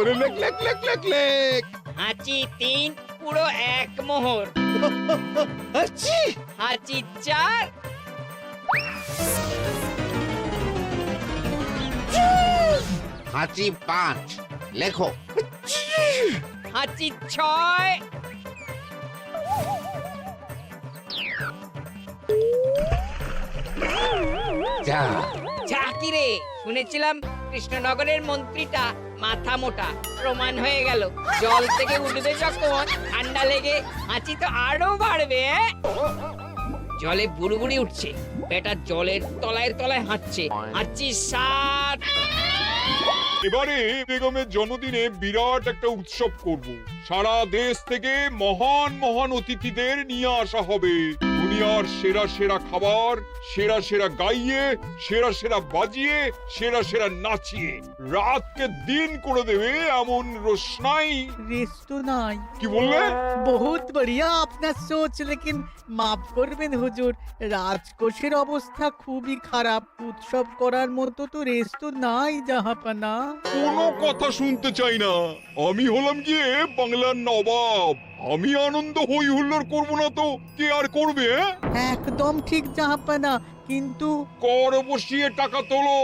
ওরে লেখ লেখ লেখ লেখ লেখ। হাঁচি 3 পুরো 1 মোহর। হাঁচি হাঁচি 4 হাঁচি 5 লেখো। হাঁচি 6 যা যা কি রে, শুনেছিলাম কৃষ্ণনগরের মন্ত্রীটা মাথা মোটা, প্রমাণ হয়ে গেল। জল থেকে উঠবে যখন ঠান্ডা লেগে হাঁচি তো আরো বাড়বে। জলে বুড়ুবুড়ি উঠছে, বেটা জলের তলায় তলায় হাঁটছে। হাঁচি 7 এবারে বেগমের জন্মদিনে বিরাট একটা উৎসব করব। সারা দেশ থেকে মহান মহান অতিথিদের নিয়ে আসা হবে। দুনিয়ার সেরা সেরা খাবার, সেরা সেরা গাইয়ে, সেরা সেরা বাজিয়ে, সেরা সেরা নাচিয়ে রাতকে দিন করে দেবে এমন रोशनाई। रेस्ट নাই। কি বললে? बहुत बढ़िया আপনার সোচ, लेकिन মাফ করবেন হুজুর, রাজকোষের অবস্থা খুবই খারাপ। উৎসব করার মতো তো রেস্ট নাই জাহাপানা। কোনো কথা শুনতে চাই না। আমি হলাম গিয়ে বাংলার নবাব। আমি আনন্দ হই হুল্লোড় করবো না তো কে আর করবে? একদম ঠিক জাহাপানা, কিন্তু কর বসিয়ে টাকা তোলো।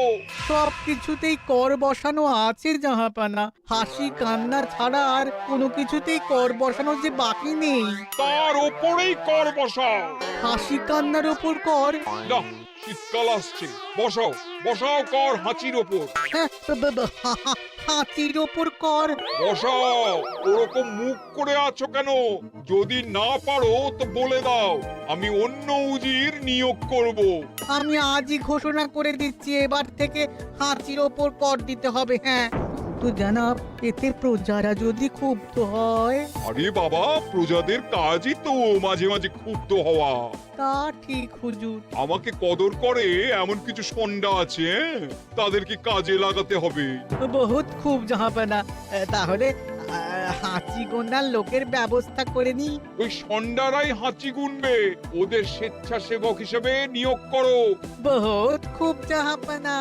সব কিছুতেই কর বসানো আছে জাহাপানা। হাসি কান্না ছাড়া আর কোনো কিছুতেই কর বসানো যে বাকি নেই। তার ওপরেই কর বসাও। হাসি কান্নার ওপর কর? না, শীতকাল আসছে, বসাও বসাও কর হাঁচির ওপর। হ্যাঁ, হাতির ওপর কর? বসাও। ওরকম মুখ করে আছো কেন? যদি না পারো তো বলে দাও, আমি অন্য উজির নিয়োগ করব। আমি আজই ঘোষণা করে দিচ্ছি, এবার থেকে হাতির ওপর কর দিতে হবে। হ্যাঁ, তো জানাব, এতে প্রজারা যদি ক্ষুব্ধ হয়? আরে বাবা, প্রজাদের কাজই তো মাঝে মাঝে ক্ষুব্ধ হওয়া। তা ঠিক হুজুর। আমাকে কদর করে এমন কিছু সন্ডা আছে, তাদেরকে কাজে লাগাতে হবে। বহুত খুব জাহাপানা। তাহলে হাঁচি গোনার লোকের ব্যবস্থা করে নি। ওই সন্ডারাই হাঁচি গুনবে। ওদের স্বেচ্ছাসেবক হিসেবে নিয়োগ করো। বহুত খুব জাহাপানা।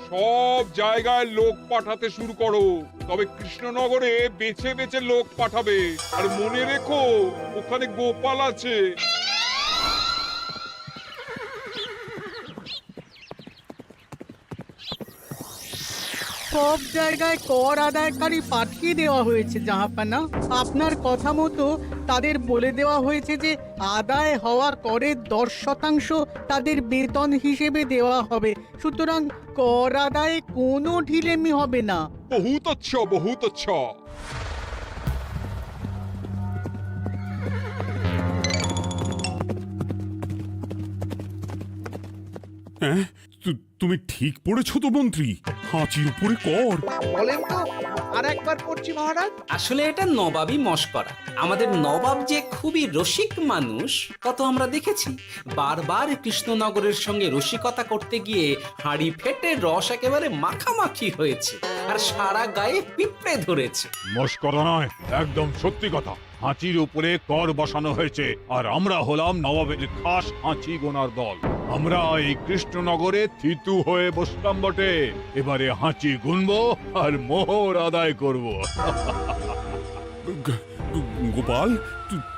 সব জায়গায় লোক পাঠাতে শুরু করো। তবে কৃষ্ণনগরে বেছে বেছে লোক পাঠাবে। আর মনে রেখো, ওখানে গোপাল আছে। সব জায়গায় কর আদায়কারী পাঠিয়ে দেওয়া হয়েছে জাহাপানা। আপনার কথা মতো তাদের বলে দেওয়া হয়েছে যে আদায় হওয়া করের 10% তাদের বেতন হিসেবে দেওয়া হবে। সুতরাং কর আদায়ে কোনো ঢিলেমি হবে না। বহুত আচ্ছা, বহুত আচ্ছা। হ্যাঁ, তুমি ঠিক পড়েছো তো মন্ত্রী? হাঁচির উপরে কর? বলেন তো, আর একবার পড়ছি মহারাজ। আসলে এটা নবাবই মশকরা। আমাদের নবাব যে খুবই রসিক মানুষ তা তো আমরা দেখেছি। বারবার কৃষ্ণনগরের সঙ্গে রসিকতা করতে গিয়ে হাঁড়ি ফেটে রস একেবারে মাখামাখি হয়েছে, আর সারা গায়ে পিঁপড়ে ধরেছে। মশকরা নয়, একদম সত্যি কথা। হাঁচির উপরে কর বসানো হয়েছে, আর আমরা হলাম নবাবের খাস হাঁচি গোনার দল। আমরা এই কৃষ্ণনগরে থিতু হয়ে বসলাম বটে। এবারে হাঁচি গুনবো আর মোহর আদায় করব। গোপাল,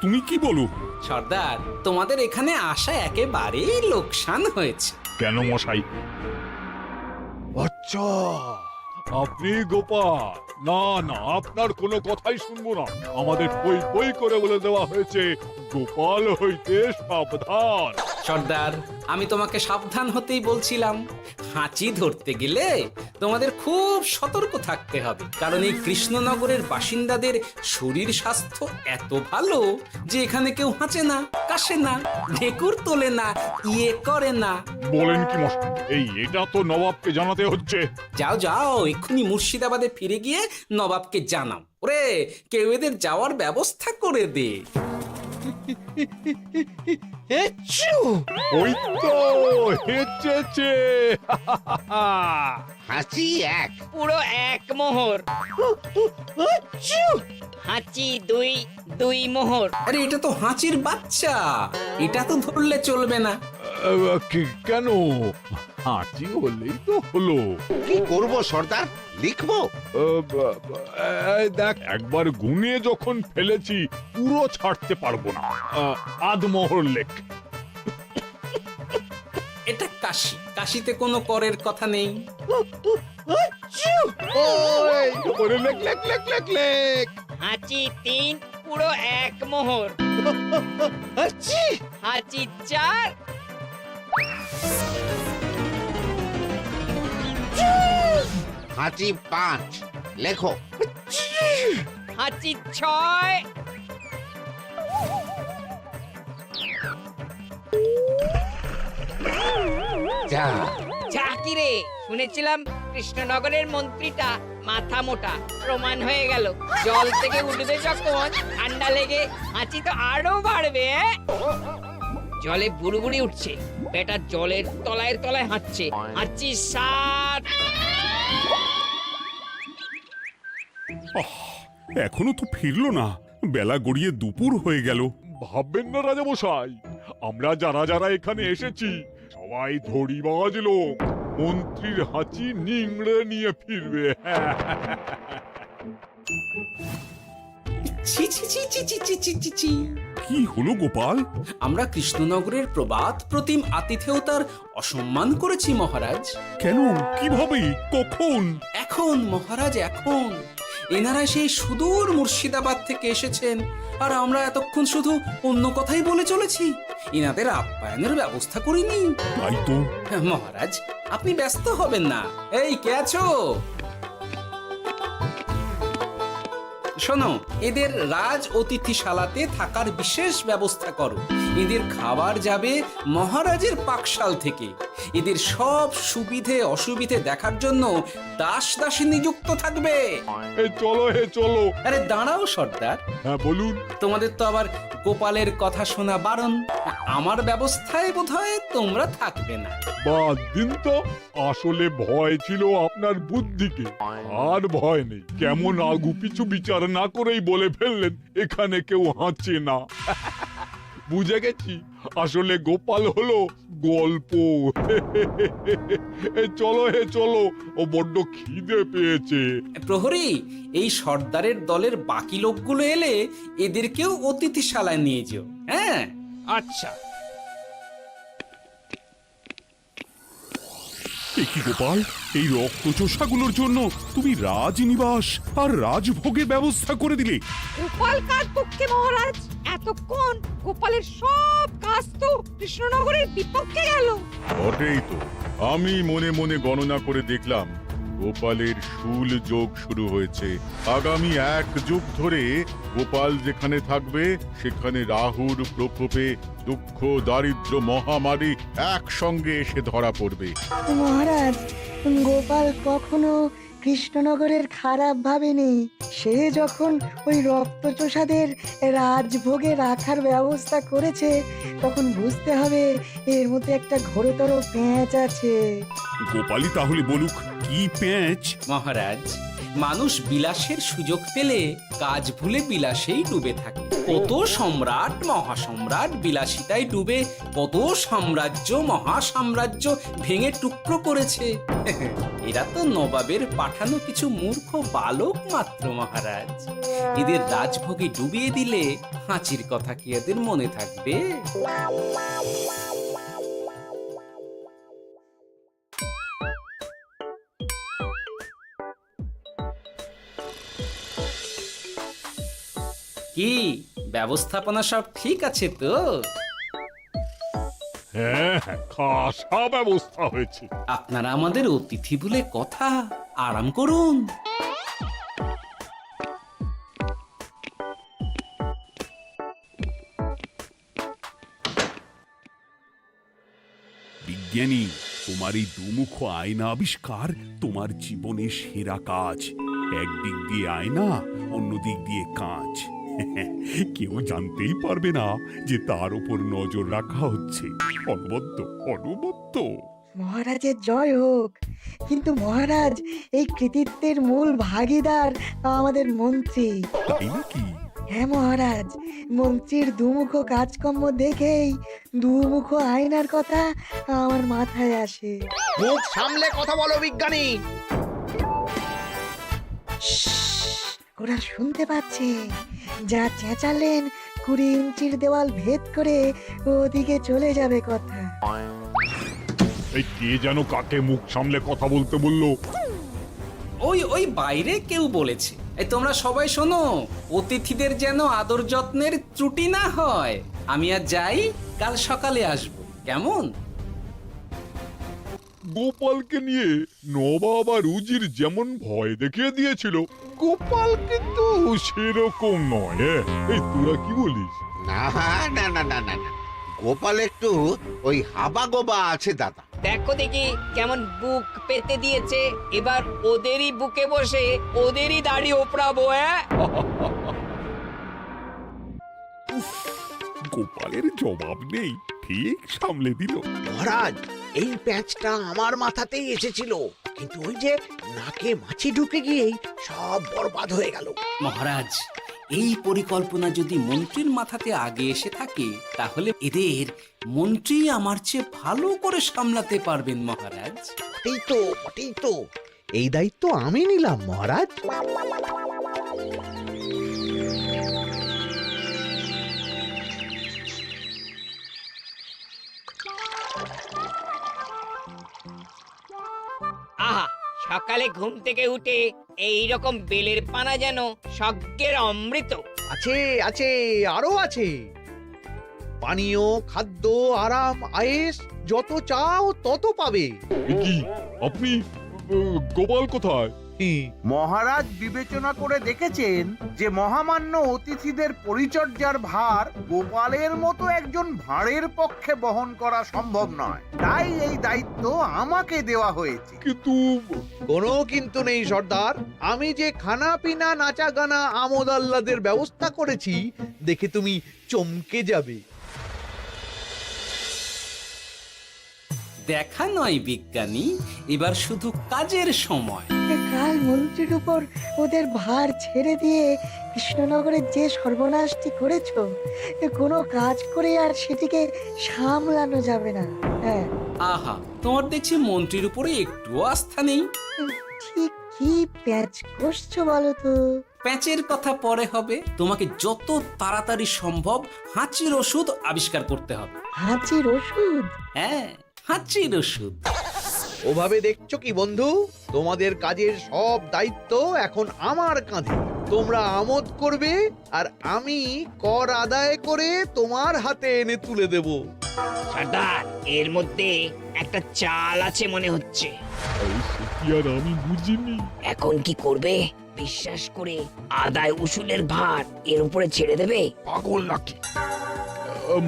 তুমি কি বলো? সর্দার, তোমাদের এখানে আসা একেবারেই লোকসান হয়েছে। কেন মশাই? আচ্ছা, আপনি গোপাল? না না, আপনার কোনো কথাই শুনবো না। আমাদের বই বই করে বলে দেওয়া হয়েছে, গোপাল হইতে সাবধান। সর্দার, আমি তোমাকে সাবধান হতেই বলছিলাম। হাঁচি ধরতে গেলে তোমাদের খুব সতর্ক থাকতে হবে, কারণ এই কৃষ্ণনগরের বাসিন্দাদের শরীর স্বাস্থ্য এত ভালো যে এখানে কেউ হাঁচে না, কাশে না, ঢেকুর তোলে না, ইয়ে করে না। বলেন কি মশাই? এটা তো নবাবকে জানাতে হচ্ছে। যাও যাও, এক্ষুনি মুর্শিদাবাদে ফিরে গিয়ে নবাবকে জানাও। ওরে, কেউ এদের যাওয়ার ব্যবস্থা করে দে। ওই তো হেঁচেছে। হাঁচি 1 পুরো 1 মোহর। হাঁচি 2 মোহর। আরে এটা তো হাঁচির বাচ্চা, এটা তো ধরলে চলবে না। কেন হাঁচি হলেই তো হলো। কি করব সর্দার, লিখবো? দেখ, একবার গুনে যখন ফেলেছি পুরো ছাড়তে পারবো না। আধমোহর লেখ। এটা কাশি, কাশিতে কোনো করের কথা নেই। ওই ওরে লেখ লেখ লেখ লেখ লেখ। হাঁচি 3 পুরো 1 মোহর। আচ্ছি হাঁচি 4 হাঁচি 5, লেখো। হাঁচি 6 যা, চাকি রে, শুনেছিলাম কৃষ্ণনগরের মন্ত্রীটা মাথা মোটা, প্রমাণ হয়ে গেল। জল থেকে উঠবে যখন ঠান্ডা লেগে হাঁচি তো আরো বাড়বে। জলে বুড়বুড়ি উঠছে, বেটা জলের তলায় তলায় হাঁটছে। হাঁচি 7 এখনো তো ফিরলো না, বেলা গড়িয়ে দুপুর হয়ে গেল। ভাববেন না রাজামশাই, আমরা যারা যারা এখানে এসেছি সবাই ধড়িবাজ লোক। মন্ত্রীর হাঁচি নিংড়ে নিয়ে ফিরবে। ছি ছি ছি ছি ছি ছি ছি ছি ছি। কি হলো গোপাল? আমরা কৃষ্ণনগরের প্রবাদ প্রতিম আতিথেয়তার অসম্মান করেছি মহারাজ। কেন, কিভাবে, কখন? এখন মহারাজ, এখন এনারা সেই সুদূর মুর্শিদাবাদ থেকে এসেছেন, আর আমরা এতক্ষণ শুধু অন্য কথাই বলে চলেছি, এনাদের আপ্যায়নের ব্যবস্থা করিনি। তাই তো। মহারাজ, আপনি ব্যস্ত হবেন না। এই কে আছো? শোনো, এদের রাজ অতিথিশালাতে থাকার বিশেষ ব্যবস্থা করো। এদের খাবার যাবে মহারাজের পাকশাল থেকে। এদের সব সুবিধে অসুবিধে দেখার জন্য দাস দাসী নিযুক্ত থাকবে। চলো হে চলো। আরে দাঁড়াও সর্দার, হ্যাঁ বলুন। তোমাদের তো আবার গোপালের কথা শোনা বারণ। আমার ব্যবস্থায় বোধহয় তোমরা থাকবে না। বাদ দিন তো, আসলে ভয় ছিল আপনার বুদ্ধিকে, আর ভয় নেই। কেমন আগু পিছু বিচার না করেই বলে ফেললেন এখানে কেউ হাঁচে না। বুঝে গেছি, আসলে গোপাল হলো গল্প। চলো হে চলো, ও বড্ড খিদে পেয়েছে। প্রহরী, এই সর্দারের দলের বাকি লোকগুলো এলে এদেরকেও অতিথিশালায় নিয়ে যেও। হ্যাঁ, আচ্ছা। এ কি গোপাল, এই রক্তচোষাগুলোর জন্য তুমি রাজনিবাস আর রাজভোগের ব্যবস্থা করে দিলে? গোপাল কার পক্ষে মহারাজ? এতক্ষণ গোপালের সব কাজ তো কৃষ্ণনগরের বিপক্ষে গেল। বটেই তো, আমি মনে মনে গণনা করে দেখলাম গোপালের শুল যোগ শুরু হয়েছে। আগামী 1 যুগ ধরে গোপাল যেখানে থাকবে সেখানে রাহুর প্রকোপে দুঃখ দারিদ্র মহামারী একসঙ্গে এসে ধরা পড়বে। মহারাজ, গোপাল কখনো কৃষ্ণনগরের খারাপ ভাবেনি। সে যখন ওই রক্তচোষাদের রাজভোগে রাখার ব্যবস্থা করেছে, তখন বুঝতে হবে এর মধ্যে একটা ঘোরতর পেঁচ আছে। গোপালই তাহলে বলুক, কি পেঁচ? মহারাজ, মানুষ বিলাসের সুযোগ পেলে কাজ ভুলে বিলাসেই ডুবে থাকে। কত সম্রাট মহাসম্রাট বিলাসিতায় ডুবে কত সাম্রাজ্য মহাসাম্রাজ্য ভেঙে টুকরো করেছে। এরা তো নবাবের পাঠানো কিছু মূর্খ বালক মাত্র মহারাজ। এদের রাজভোগে ডুবিয়ে দিলে হাঁচির কথা কি এদের মনে থাকবে? কি ব্যবস্থাপনা সব ঠিক আছে তো? হ্যাঁ হ্যাঁ, খাসা ব্যবস্থা হয়েছে। আপনারা আমাদের অতিথি বলে কথা, আরাম করুন। বিজ্ঞানী, তোমার এই দুমুখ আয়না আবিষ্কার তোমার জীবনের সেরা কাজ। একদিক দিয়ে আয়না, অন্য দিক দিয়ে কাঁচ। কেউ জানতেই পারবে না যে তার উপর নজর রাখা হচ্ছে। অনবদ্য অনবদ্য। মহারাজের জয় হোক। কিন্তু মহারাজ, এই কৃতিত্বের মূল ভাগীদার আমাদের মন্ত্রী। তাই নাকি? হ্যাঁ মহারাজ, মন্ত্রীর দুমুখো কাজকর্ম দেখেই দুমুখো আয়নার কথা আমার মাথায় আসে। মুখ সামলে কথা বলো বিজ্ঞানী। ওরা শুনতে পাচ্ছে, যা চেঁচালেন 20 ইঞ্চির দেওয়াল ভেদ করে ওদিকে চলে যাবে কথা। এই কে যেন কাকে মুখ সামলে কথা বলতে বললো? ওই বাইরে কেউ বলেছে। এই তোমরা সবাই শোনো, অতিথিদের যেন আদর যত্নের ত্রুটি না হয়। আমি আর যাই, কাল সকালে আসবো, কেমন? গোপালকে নিয়ে নবাব আর উজির যেমন ভয় দেখিয়ে দিয়েছিল, গোপাল কিন্তু সেরকম নয়। এই তোরা কি বলিস? না না না না না না, গোপাল একটু ওই হাবা গোবা আছে দাদা। দেখো দেখি কেমন বুক পেতে দিয়েছে। এবার ওদেরই বুকে বসে ওদেরই দাড়ি ওপরাবো। গোপালের জবাব নেই, ঠিক সামলে দিল। মহারাজ, এই প্যাঁচটা আমার মাথাতেই এসেছিল, কিন্তু ওই যে নাকে মাছি ঢুকে গিয়েই সব বরবাদ হয়ে গেল। মহারাজ, এই পরিকল্পনা যদি মন্ত্রীর মাথাতে আগে এসে থাকে, তাহলে এদের মন্ত্রী আমার চেয়ে ভালো করে সামলাতে পারবেন মহারাজ। বটেই তো, এই দায়িত্ব আমি নিলাম মহারাজ। আহা, সকালে ঘুম থেকে উঠে এই রকম বেলের পানা যেন স্বর্গের অমৃত। আছে আছে, আরো আছে। পানীয়, খাদ্য, আরাম, আয়েশ, যত চাও তত পাবে। এ কি, আপনি গোপাল কোথায়? মহারাজ বিবেচনা করে দেখেছেন যে মহামান্য অতিথিদের পরিচর্যার ভার গোপালের মতো একজন ভাঁড়ের পক্ষে বহন করা সম্ভব নয়, তাই এই দায়িত্ব আমাকে দেওয়া হয়েছে। কিন্তু কোনো কিন্তু নেই সর্দার, আমি যে খানা পিনা নাচা গানা আমোদ আহ্লাদের ব্যবস্থা করেছি দেখে তুমি চমকে যাবে। দেখা নয় বিজ্ঞানী, এবার শুধু কাজের সময়। কাল মন্ত্রীর উপর ওদের ভার ছেড়ে দিয়ে কৃষ্ণনগরের যে সর্বনাশটি করেছো, কোনো কাজ করে আর সেটিকে সামলানো যাবে না। হ্যাঁ, আহা, তোমার দেখছি মন্ত্রীর উপরে একটুও আস্থা নেই। ঠিক কি প্যাচ করছো বলো তো? প্যাচের কথা পরে হবে, তোমাকে যত তাড়াতাড়ি সম্ভব হাঁচির ওষুধ আবিষ্কার করতে হবে। হাঁচির ওষুধ? হ্যাঁ, হাঁচির ওষুধ। ওভাবে দেখছো কি বন্ধু, তোমাদের কাজের সব দায়িত্ব এখন আমার কাঁধে। তোমরা আমোদ করবে আর আমি কর আদায় করে তোমার হাতে এনে তুলে দেব। সর্দার, এর মধ্যে একটা চাল আছে মনে হচ্ছে। কি আর আমি বুঝিনি। এখন কি করবে? বিশ্বাস করে আদায় উসুলের ভার এর উপরে ছেড়ে দেবে? পাগল নাকি?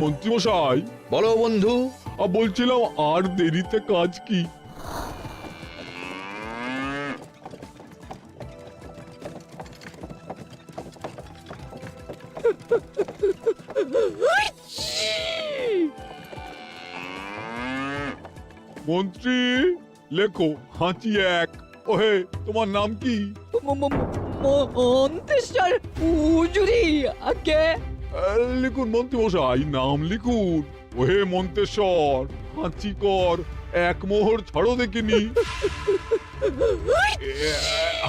মন্ত্রী মশাই, বলো বন্ধু। বলছিলাম আর দেরিতে কাজ কি? মন্ত্রী, লেখো হাঁচি 1। ওহে, তোমার নাম কি? মন্ত্রেশ্বর হুজুরি। আগে লিখুন মন্ত্রী মশাই, নাম লিখুন। ওহে মন্তেশ্বর, হাঁচি কর 1 মোহর ছাড়ো দেখিনি।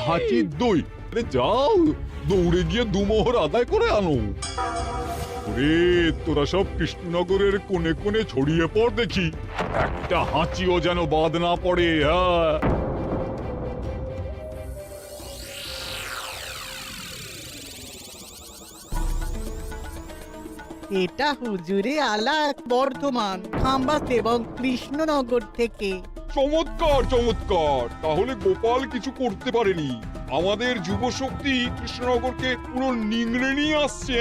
হাঁচি 2। যাও, দৌড়ে গিয়ে 2 মোহর আদায় করে আনো। ওরে, তোরা সব কৃষ্ণনগরের কোণে কোণে ছড়িয়ে পড় দেখি, একটা হাঁচিও যেন বাদ না পড়ে। হ্যাঁ, এটা হুজুরে আলা বর্ধমান, খাম্বাস এবং কৃষ্ণনগর থেকে। চমৎকার চমৎকার, তাহলে গোপাল কিছু করতে পারেনি। আমাদের যুব শক্তি কৃষ্ণনগরকে পুরো নিংড়ে নিয়ে আসছে।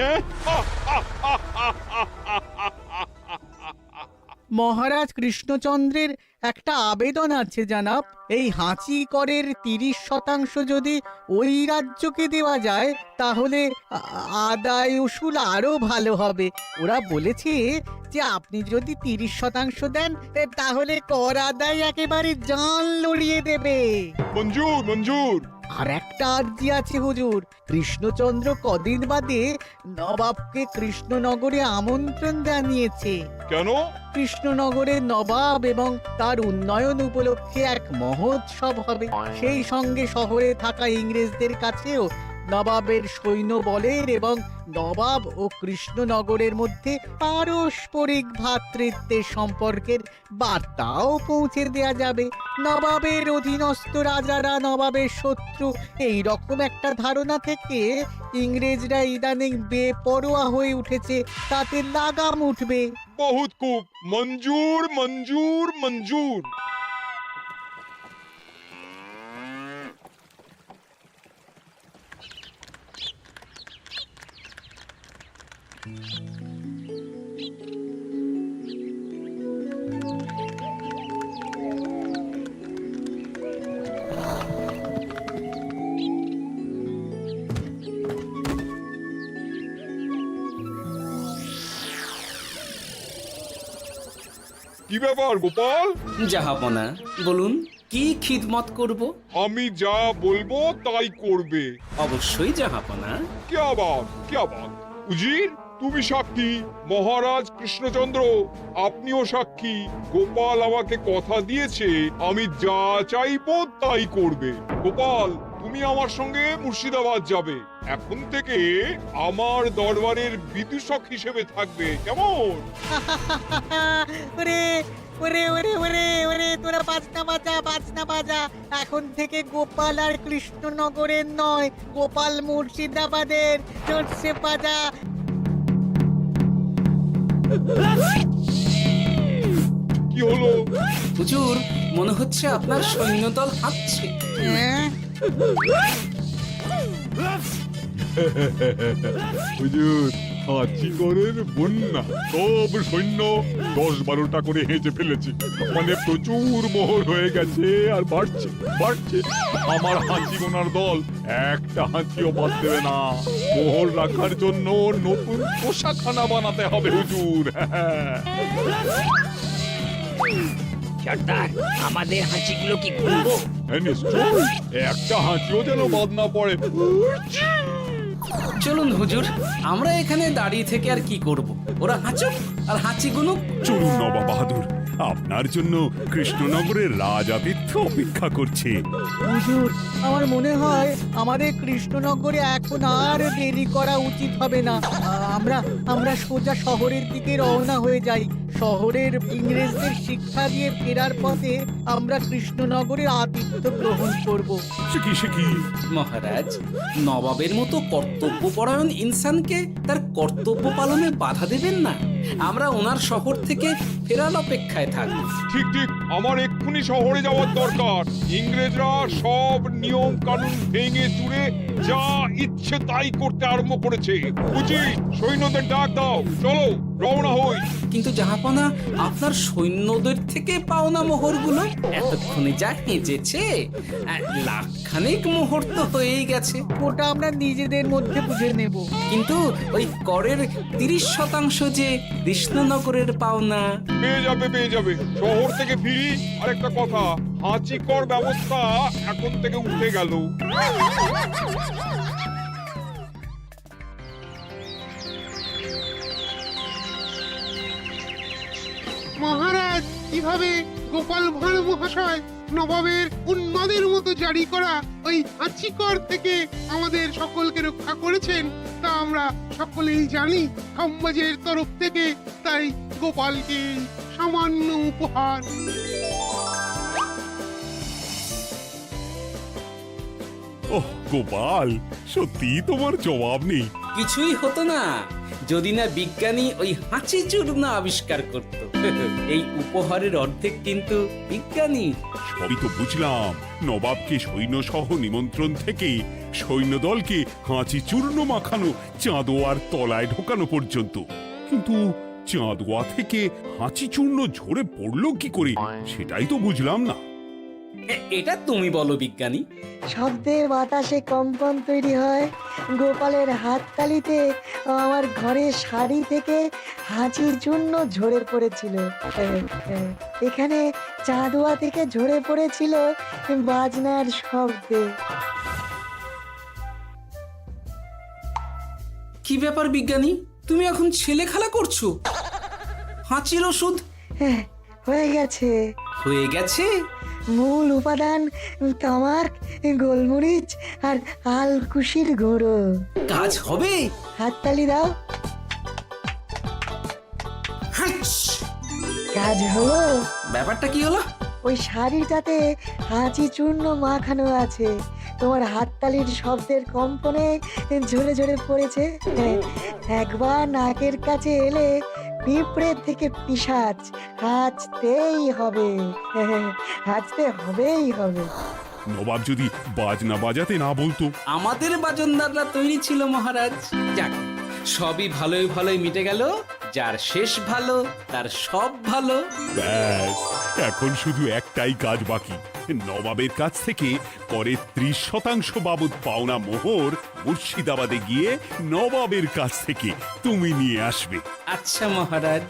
মহারাজ কৃষ্ণচন্দ্রের একটা আবেদন আছে জানাব। এই হাঁচি করের 30% যদি ওই রাজ্যকে দেওয়া যায়, তাহলে আদায় উসুল আরো ভালো হবে। ওরা বলেছে যে আপনি যদি 30% দেন, তাহলে কর আদায় একেবারে জান লড়িয়ে দেবে। মঞ্জুর মঞ্জুর। আর একটা আর্জি আছে হুজুর, কৃষ্ণচন্দ্র কদিন বাদে নবাবকে কৃষ্ণনগরে আমন্ত্রণ জানিয়েছে। কেন? কৃষ্ণনগরের নবাব এবং তার উন্নয়ন উপলক্ষে এক মহোৎসব হবে। সেই সঙ্গে শহরে থাকা ইংরেজদের কাছেও নবাবের সৈন্য বলের এবং নবাব ও কৃষ্ণনগরের মধ্যে পারস্পরিক ভ্রাতৃত্বের সম্পর্কের বার্তাও পৌঁছে দেয়া যাবে। নবাবের অধীনস্থ রাজারা নবাবের শত্রু, এই রকম একটা ধারণা থেকে ইংরেজরা ইদানিং বেপরোয়া হয়ে উঠেছে, তাতে লাগাম উঠবে। বহুত খুব, মঞ্জুর মঞ্জুর মঞ্জুর। কি ব্যাপার গোপাল? জাহাপনা, বলুন কি খিদমত করব? আমি যা বলবো তাই করবে। অবশ্যই জাহাপনা। क्या बात উজির, তুমি সাক্ষী, মহারাজ কৃষ্ণচন্দ্র আপনিও সাক্ষী। গোপাল আমাকে কথা দিয়েছে আমি যা চাইবো তাই করবে। গোপাল, তুমি আমার সঙ্গে মুর্শিদাবাদ যাবে। এখন থেকে আমার দরবারের বিদূষক হিসেবে থাকবে, কেমন? ওরে ওরে ওরে ওরে ওরে, তোরা বাজনা বাজা। এখন থেকে গোপাল আর কৃষ্ণনগরের নয়, গোপাল মুর্শিদাবাদের। জোরসে বাজা। কি হলো? হুজুর, মনে হচ্ছে আপনার সৈন্যদল হাঁটছে। হুজুর, হাঁচিগড়ের বন্যা, সব সৈন্য 10-12টা করে হেঁচে ফেলেছে। মানে প্রচুর মোহর হয়ে গেছে আর বাড়ছে। আমার হাঁচি গোনার দল একটা হাঁচিও বাদ দেবে না। মোহর রাখার জন্য নতুন পোশাকখানা বানাতে হবে হুজুর। সর্দার, আমাদের হাঁচিগুলো কি খুলবো? হ্যাঁ, নিশ্চয়ই। একটা হাঁচিও যেন বাদ না পড়ে। চলুন হুজুর, আমরা এখানে দাঁড়িয়ে থেকে আর কি করব? ওরা হাঁচুক আর হাঁচি গুনুক। চলুন নবাব বাহাদুর, আপনার জন্য কৃষ্ণনগরের রাজাতিথ্য অপেক্ষা করছে। হুজুর, আমার মনে হয় আমাদের কৃষ্ণনগরে এখন আর দেরি করা উচিত হবে না। আমরা সোজা শহরের দিকে রওনা হয়ে যাই। শহরের ইংরেজদের শিক্ষা দিয়ে ফেরার পথে আমরা কৃষ্ণনগরের আতিথ্য গ্রহণ করব। সে কি? মহারাজ, নবাবের মতো কর্তব্যপরায়ণ ইনসানকে তার কর্তব্য পালনে বাধা দেবেন না। আমরা ওনার শহর থেকে ফেরার অপেক্ষায় থাকব। ঠিক, আমার এক্ষুনি শহরে যাওয়ার দরকার। ইংরেজরা সব নিয়ম কানুন ভেঙে চুরে যা ইচ্ছে তাই করতে আরম্ভ করেছে। উচিত সৈন্যদের ডাক দাও, চলো রওনা হই। কিন্তু জাহাপনা, আপনার সৈন্যদের থেকে পাওনা মোহরগুলো এতক্ষণে যা হেঁচেছে, লাখখানেক মোহর তো হয়েই গেছে। ওটা আমরা নিজেদের মধ্যে বুঝে নেব। কিন্তু ওই করের 30% যে কৃষ্ণনগরের পাওনা। পেয়ে যাবে। শহর থেকে ফিরি। আরেকটা কথা, হাঁচি কর ব্যবস্থা এখন থেকে উঠে গেল। মহারাজ, কিভাবে গোপাল ভাঁড় মহাশয় নবাবের উন্মাদের মতো জারি করা ওই হাঁচিকর থেকে আমাদের সকলকে রক্ষা করেছেন তা আমরা সকলেই জানি। সমাজের তরফ থেকে তাই গোপালকে সামান্য উপহার। ওহ গোপাল, সত্যি তোমার জবাব নেই। কিছুই হতো না যদি না বিজ্ঞানী ওই হাঁচি চূর্ণ আবিষ্কার করত। এই উপহারের অর্ধেক কিন্তু বিজ্ঞানী। সবই তো বুঝলাম, নবাবকে সৈন্য সহ নিমন্ত্রণ থেকে সৈন্যদলকে হাঁচি চূর্ণ মাখানো, চাঁদোয়ার তলায় ঢোকানো পর্যন্ত। কিন্তু চাঁদোয়া থেকে হাঁচি চূর্ণ ঝরে পড়লো কি করে, সেটাই তো বুঝলাম না। এটা তুমি বলো বিজ্ঞানী। শব্দের বাতাসে কম্পন তৈরি হয়। গোপালের হাততালিতে আমার ঘরের শাড়ি থেকে হাঁচির জন্য ঝরে পড়েছিল। এখানে চাঁদোয়া থেকে ঝরে পড়েছিল বাজনার শব্দে। কি ব্যাপার বিজ্ঞানী, তুমি এখন ছেলে খেলা করছো? হাঁচির ওষুধ হ্যাঁ, হয়ে গেছে। হয়ে গেছে? মূল উপাদান তামাক, গোলমরিচ আর আলকুশির গুঁড়ো। কাজ হবে? হাততালি দাও। হাঁচ! কাজ হলো। ব্যাপারটা কি হলো? ওই শাড়িটাতে হাঁচি চূর্ণ মাখানো আছে, তোমার হাততালির শব্দের কম্পনে ঝরে ঝরে পড়েছে। একবার নাকের কাছে এলে পিঁপড়ে থেকে পিশাচ হাঁচতেই হবে, হাঁচতে হবেই হবে। নবাব যদি বাজনা বাজাতে না বলতো। আমাদের বাজনদাররা তৈরি ছিল মহারাজ। যাক, সবই ভালোই ভালোই মিটে গেল। যার শেষ ভালো তার সব ভালো। ব্যাস, এখন শুধু একটাই কাজ বাকি। নবাবের কাছ থেকে করের 30% বাবদ পাওনা মোহর মুর্শিদাবাদে গিয়ে নবাবের কাছ থেকে তুমি নিয়ে আসবে। আচ্ছা মহারাজ।